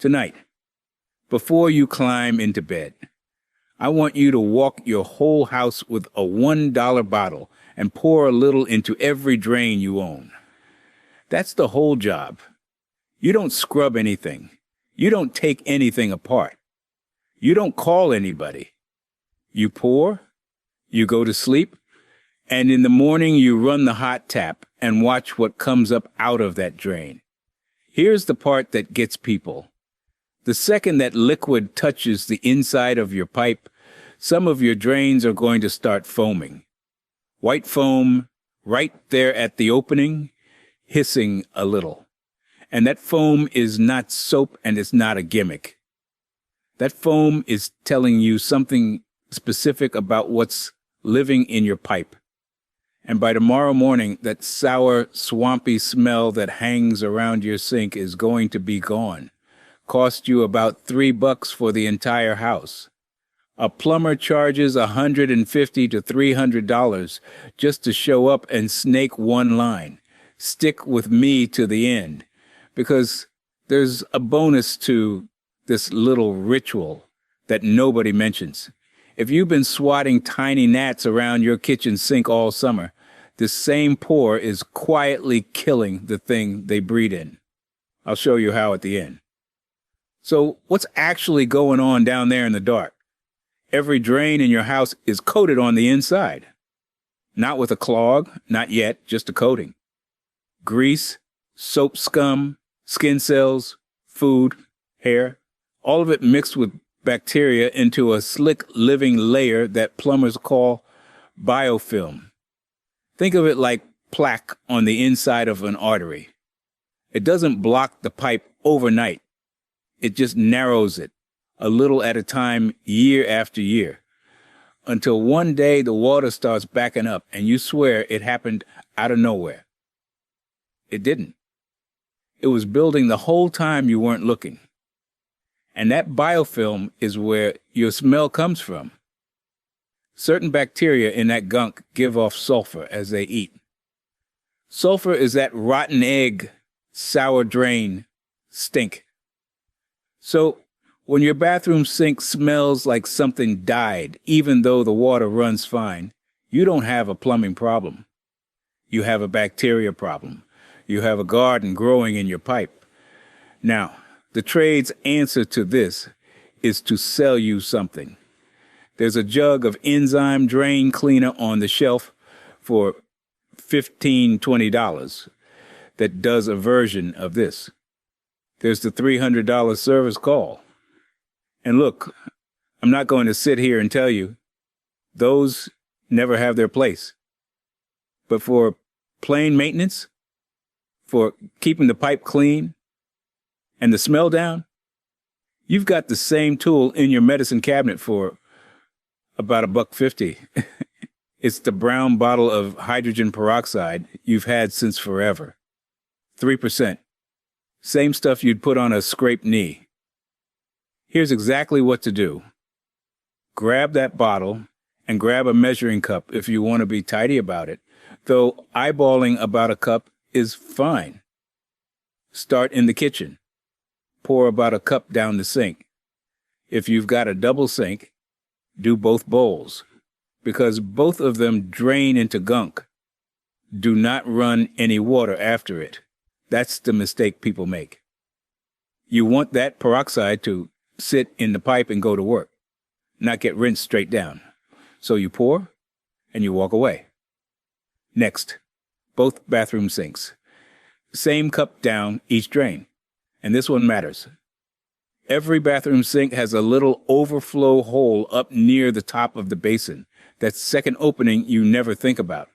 Tonight, before you climb into bed, I want you to walk your whole house with a $1 bottle and pour a little into every drain you own. That's the whole job. You don't scrub anything. You don't take anything apart. You don't call anybody. You pour, you go to sleep, and in the morning you run the hot tap and watch what comes up out of that drain. Here's the part that gets people. The second that liquid touches the inside of your pipe, some of your drains are going to start foaming. White foam right there at the opening, hissing a little. And that foam is not soap and it's not a gimmick. That foam is telling you something specific about what's living in your pipe. And by tomorrow morning, that sour, swampy smell that hangs around your sink is going to be gone. Cost you about $3 for the entire house. A plumber charges $150 to $300 just to show up and snake one line. Stick with me to the end, because there's a bonus to this little ritual that nobody mentions. If you've been swatting tiny gnats around your kitchen sink all summer, this same pour is quietly killing the thing they breed in. I'll show you how at the end. So what's actually going on down there in the dark? Every drain in your house is coated on the inside. Not with a clog, not yet, just a coating. Grease, soap scum, skin cells, food, hair, all of it mixed with bacteria into a slick living layer that plumbers call biofilm. Think of it like plaque on the inside of an artery. It doesn't block the pipe overnight. It just narrows it, a little at a time, year after year, until one day the water starts backing up and you swear it happened out of nowhere. It didn't. It was building the whole time you weren't looking. And that biofilm is where your smell comes from. Certain bacteria in that gunk give off sulfur as they eat. Sulfur is that rotten egg, sour drain stink. So when your bathroom sink smells like something died, even though the water runs fine, you don't have a plumbing problem. You have a bacteria problem. You have a garden growing in your pipe. Now, the trade's answer to this is to sell you something. There's a jug of enzyme drain cleaner on the shelf for $15, $20 that does a version of this. There's the $300 service call. And look, I'm not going to sit here and tell you those never have their place. But for plain maintenance, for keeping the pipe clean and the smell down, you've got the same tool in your medicine cabinet for about $1.50. It's the brown bottle of hydrogen peroxide you've had since forever. 3%. Same stuff you'd put on a scraped knee. Here's exactly what to do. Grab that bottle and grab a measuring cup if you want to be tidy about it, though eyeballing about a cup is fine. Start in the kitchen. Pour about a cup down the sink. If you've got a double sink, do both bowls, because both of them drain into gunk. Do not run any water after it. That's the mistake people make. You want that peroxide to sit in the pipe and go to work, not get rinsed straight down. So you pour and you walk away. Next, both bathroom sinks. Same cup down each drain. And this one matters. Every bathroom sink has a little overflow hole up near the top of the basin. That second opening you never think about.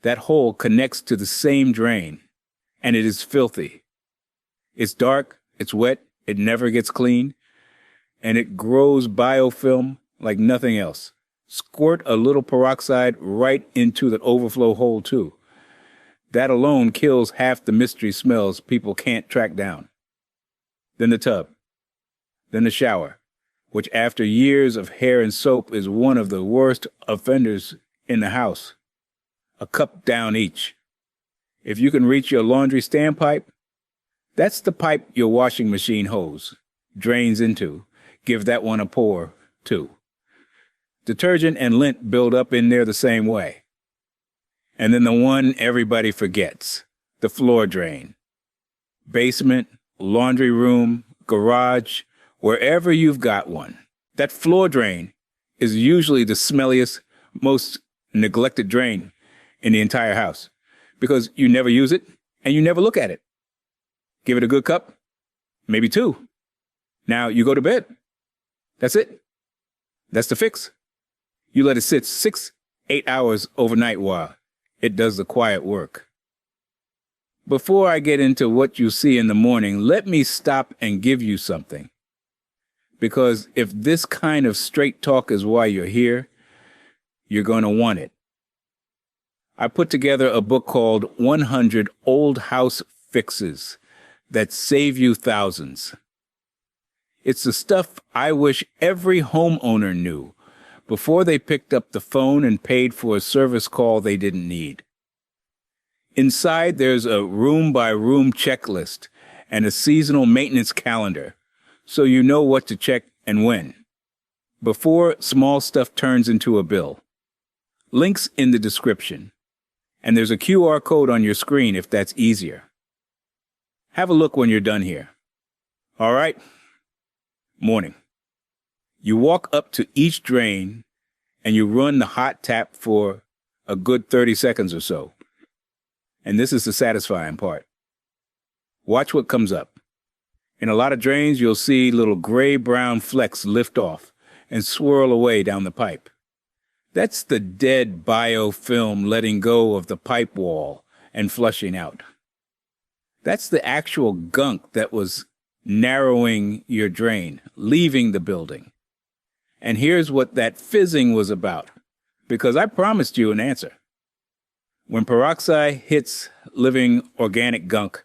That hole connects to the same drain, and it is filthy. It's dark, it's wet, it never gets cleaned, and it grows biofilm like nothing else. Squirt a little peroxide right into the overflow hole too. That alone kills half the mystery smells people can't track down. Then the tub. Then the shower, which after years of hair and soap is one of the worst offenders in the house. A cup down each. If you can reach your laundry standpipe, That's the pipe your washing machine hose drains into. Give that one a pour, too. Detergent and lint build up in there the same way. And then the one everybody forgets, the floor drain. Basement, laundry room, garage, wherever you've got one. That floor drain is usually the smelliest, most neglected drain in the entire house because you never use it and you never look at it. Give it a good cup, maybe two. Now you go to bed. That's it. That's the fix. You let it sit 6-8 hours overnight while it does the quiet work. Before I get into what you see in the morning, let me stop and give you something. Because if this kind of straight talk is why you're here, you're going to want it. I put together a book called 100 Old House Fixes that save you thousands. It's the stuff I wish every homeowner knew before they picked up the phone and paid for a service call they didn't need. Inside, there's a room-by-room checklist and a seasonal maintenance calendar, so you know what to check and when, before small stuff turns into a bill. Links in the description, and there's a QR code on your screen if that's easier. Have a look when you're done here. All right? Morning. You walk up to each drain and you run the hot tap for a good 30 seconds or so. And this is the satisfying part. Watch what comes up. In a lot of drains, you'll see little gray-brown flecks lift off and swirl away down the pipe. That's the dead biofilm letting go of the pipe wall and flushing out. That's the actual gunk that was narrowing your drain, leaving the building. And here's what that fizzing was about, because I promised you an answer. When peroxide hits living organic gunk,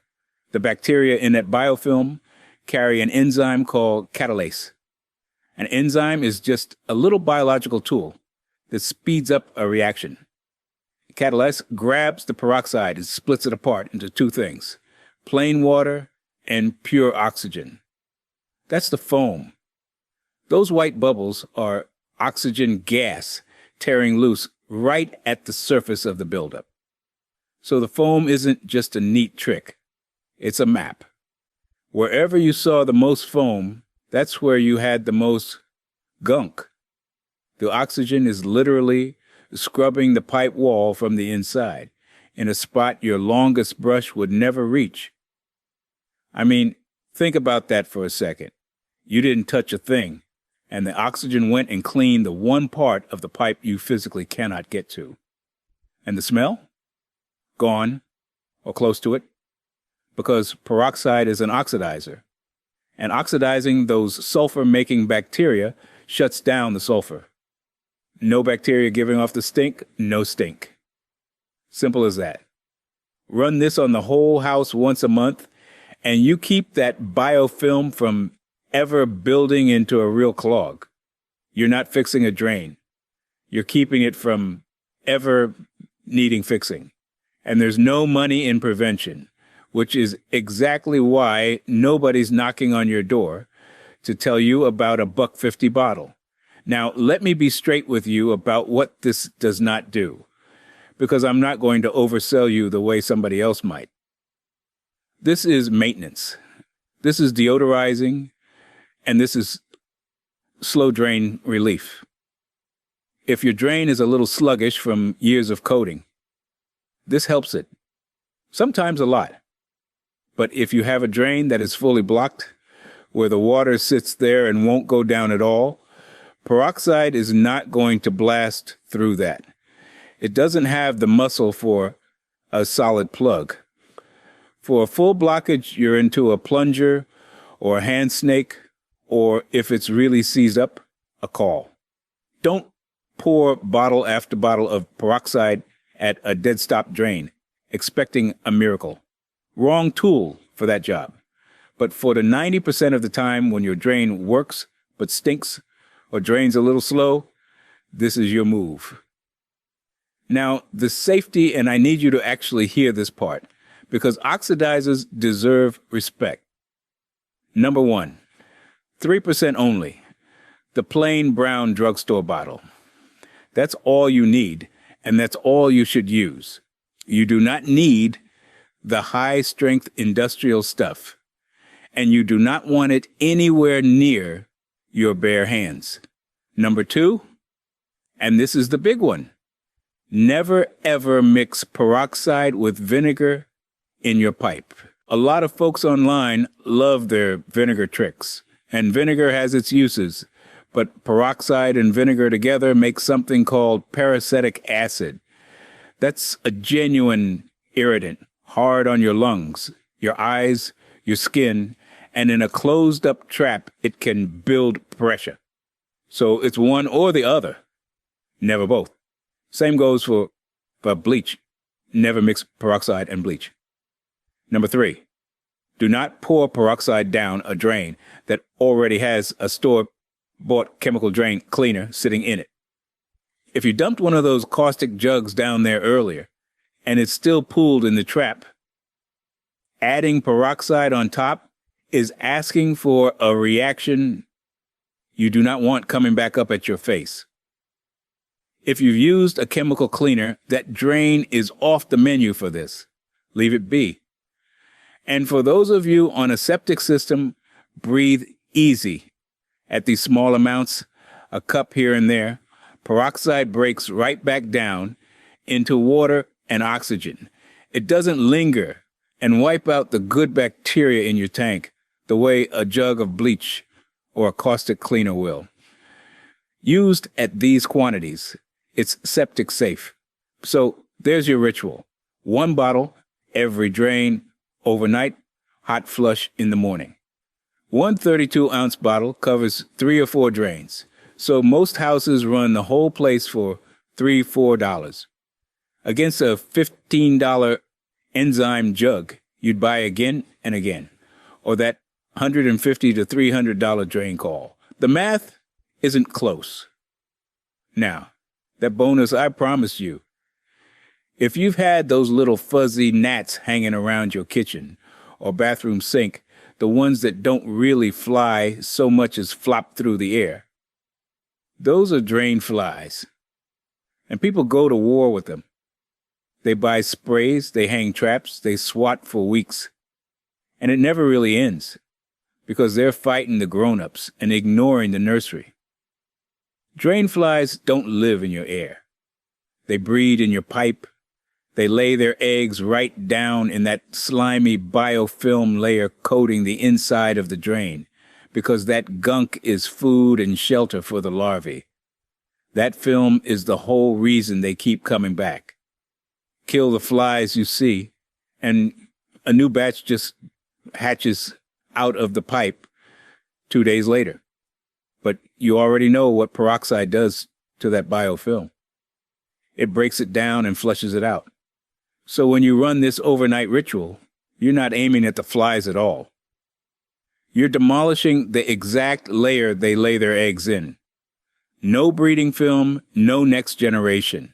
the bacteria in that biofilm carry an enzyme called catalase. An enzyme is just a little biological tool that speeds up a reaction. Catalase grabs the peroxide and splits it apart into two things, plain water and pure oxygen. That's the foam. Those white bubbles are oxygen gas tearing loose right at the surface of the buildup. So the foam isn't just a neat trick. It's a map. Wherever you saw the most foam, that's where you had the most gunk. The oxygen is literally scrubbing the pipe wall from the inside in a spot your longest brush would never reach. I mean, think about that for a second. You didn't touch a thing, and the oxygen went and cleaned the one part of the pipe you physically cannot get to. And the smell? Gone, or close to it, because peroxide is an oxidizer. And oxidizing those sulfur-making bacteria shuts down the sulfur. No bacteria giving off the stink, no stink. Simple as that. Run this on the whole house once a month, and you keep that biofilm from ever building into a real clog. You're not fixing a drain. You're keeping it from ever needing fixing. And there's no money in prevention, which is exactly why nobody's knocking on your door to tell you about a $1.50 bottle. Now, let me be straight with you about what this does not do, because I'm not going to oversell you the way somebody else might. This is maintenance. This is deodorizing, and this is slow drain relief. If your drain is a little sluggish from years of coating, this helps it. Sometimes a lot. But if you have a drain that is fully blocked, where the water sits there and won't go down at all, peroxide is not going to blast through that. It doesn't have the muscle for a solid plug. For a full blockage, you're into a plunger or a hand snake, or if it's really seized up, a call. Don't pour bottle after bottle of peroxide at a dead stop drain, expecting a miracle. Wrong tool for that job. But for the 90% of the time when your drain works but stinks or drains a little slow, this is your move. Now, the safety, and I need you to actually hear this part, because oxidizers deserve respect. Number 1, 3% only, the plain brown drugstore bottle. That's all you need, and that's all you should use. You do not need the high-strength industrial stuff, and you do not want it anywhere near your bare hands. Number 2, and this is the big one, never ever mix peroxide with vinegar in your pipe. A lot of folks online love their vinegar tricks, and vinegar has its uses, but peroxide and vinegar together make something called peracetic acid. That's a genuine irritant, hard on your lungs, your eyes, your skin, and in a closed-up trap, it can build pressure. So it's one or the other, never both. Same goes for bleach. Never mix peroxide and bleach. Number 3, do not pour peroxide down a drain that already has a store-bought chemical drain cleaner sitting in it. If you dumped one of those caustic jugs down there earlier and it's still pooled in the trap, adding peroxide on top is asking for a reaction you do not want coming back up at your face. If you've used a chemical cleaner, that drain is off the menu for this. Leave it be. And for those of you on a septic system, breathe easy. At these small amounts, a cup here and there, peroxide breaks right back down into water and oxygen. It doesn't linger and wipe out the good bacteria in your tank the way a jug of bleach or a caustic cleaner will. Used at these quantities, it's septic safe. So there's your ritual. 1 bottle, every drain, overnight, hot flush in the morning. 1 32-ounce bottle covers 3 or 4 drains. So most houses run the whole place for $3, $4. Against a $15 enzyme jug, you'd buy again and again. Or that $150 to $300 drain call. The math isn't close. Now, that bonus I promised you. If you've had those little fuzzy gnats hanging around your kitchen or bathroom sink, the ones that don't really fly so much as flop through the air, those are drain flies. And people go to war with them. They buy sprays, they hang traps, they swat for weeks. And it never really ends, because they're fighting the grown-ups and ignoring the nursery. Drain flies don't live in your air. They breed in your pipe. They lay their eggs right down in that slimy biofilm layer coating the inside of the drain, because that gunk is food and shelter for the larvae. That film is the whole reason they keep coming back. Kill the flies you see, and a new batch just hatches out of the pipe 2 days later. But you already know what peroxide does to that biofilm. It breaks it down and flushes it out. So when you run this overnight ritual, you're not aiming at the flies at all. You're demolishing the exact layer they lay their eggs in. No breeding film, no next generation.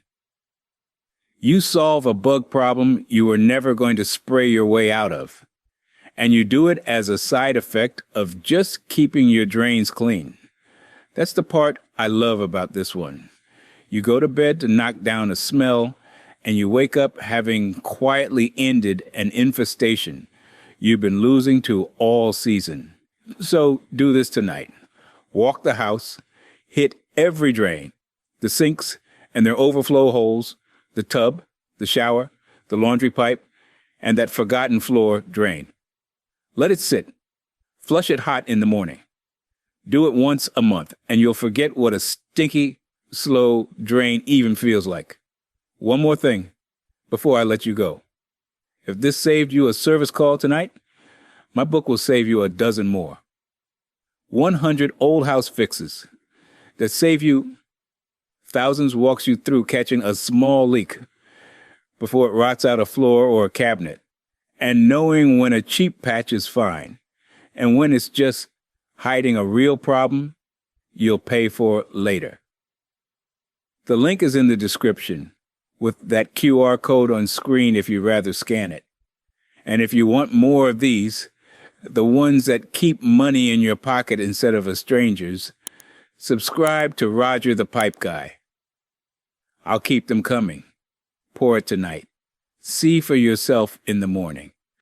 You solve a bug problem you were never going to spray your way out of. And you do it as a side effect of just keeping your drains clean. That's the part I love about this one. You go to bed to knock down a smell, and you wake up having quietly ended an infestation you've been losing to all season. So do this tonight. Walk the house, hit every drain, the sinks and their overflow holes, the tub, the shower, the laundry pipe, and that forgotten floor drain. Let it sit. Flush it hot in the morning. Do it once a month, and you'll forget what a stinky, slow drain even feels like. One more thing before I let you go. If this saved you a service call tonight, my book will save you a dozen more. 100 old house fixes that save you thousands, walks you through catching a small leak before it rots out a floor or a cabinet, and knowing when a cheap patch is fine and when it's just hiding a real problem you'll pay for later. The link is in the description with that QR code on screen if you'd rather scan it. And if you want more of these, the ones that keep money in your pocket instead of a stranger's, subscribe to Roger the Pipe Guy. I'll keep them coming. Pour it tonight. See for yourself in the morning.